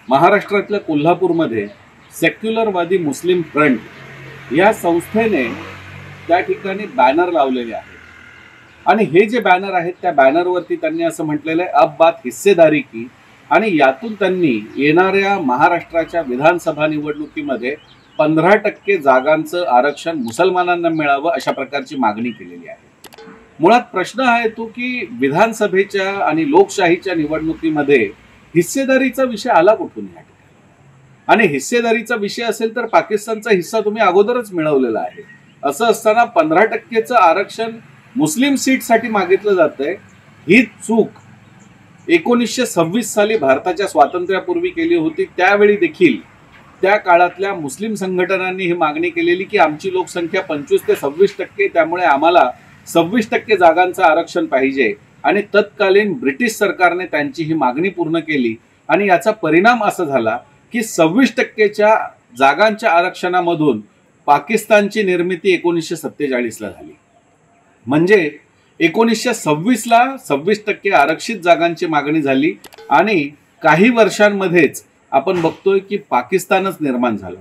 महाराष्ट्रातल्या कोल्हापूरमध्ये सेक्युलरवादी मुस्लिम फ्रंट या संस्थेने त्या ठिकाणी बॅनर लावलेले आहेत आणि हे जे बॅनर आहेत त्या बॅनरवरती त्यांनी असं म्हटलेलं आहे, अब बात हिस्सेदारी की, आणि यातून त्यांनी येणाऱ्या महाराष्ट्राच्या विधानसभा निवडणुकीमध्ये 15% जागांचं आरक्षण मुसलमानांना मिळावं अशा प्रकारची मागणी केलेली आहे। मुळात प्रश्न हा येतो की विधानसभेच्या आणि लोकशाहीच्या निवडणुकीमध्ये हिस्सेदारीचा विषय आला कुठून या ठिकाणी? आणि हिस्सेदारीचा विषय असेल तर पाकिस्तानचा हिस्सा तुम्ही अगोदरच मिळवलेला आहे। असं असताना 15%चं आरक्षण मुस्लिम सीटसाठी मागितलं जातंय। ही चूक 1926 साली भारताच्या स्वातंत्र्यापूर्वी केली होती। त्यावेळी देखील त्या काळातल्या मुस्लिम संघटनांनी ही मागणी केलेली की आमची लोकसंख्या 25 ते 26%, त्यामुळे आम्हाला 26% जागांचं आरक्षण पाहिजे। आणि तत्कालीन ब्रिटिश सरकारने त्यांची ही मागणी पूर्ण केली आणि याचा परिणाम असा झाला की 26%च्या जागांच्या आरक्षणामधून पाकिस्तानची निर्मिती 1947 ला झाली। म्हणजे 1926 ला 26% आरक्षित जागांची मागणी झाली आणि काही वर्षांमध्येच आपण बघतोय की पाकिस्तानच निर्माण झालं।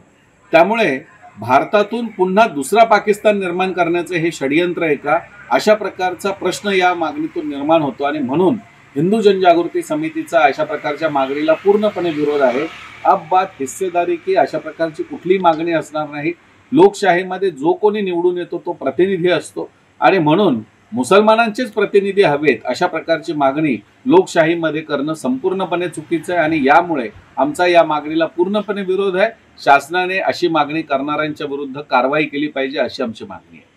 त्यामुळे भारतातून पुन्हा दुसरा पाकिस्तान निर्माण करण्याचे हे षडयंत्र आहे का, अशा प्रकारचा प्रश्न या मागणीतून निर्माण होतो आणि म्हणून हिंदू जनजागृती समितीचा अशा प्रकारच्या मागणीला पूर्णपणे विरोध आहे। अब बात हिस्सेदारी की अशा प्रकारची कुठली मागणी असणार नाही। लोकशाहीमध्ये जो कोणी निवडून येतो तो प्रतिनिधी असतो आणि म्हणून मुसलमानांचेच प्रतिनिधी हवेत अशा प्रकारची मागणी लोकशाहीमध्ये करणं संपूर्णपणे चुकीचं आहे आणि यामुळे आमचा या मागणीला पूर्णपणे विरोध आहे। शासनाने अशी मागणी करणाऱ्यांच्या विरुद्ध कारवाई केली पाहिजे अशी आमची मागणी आहे।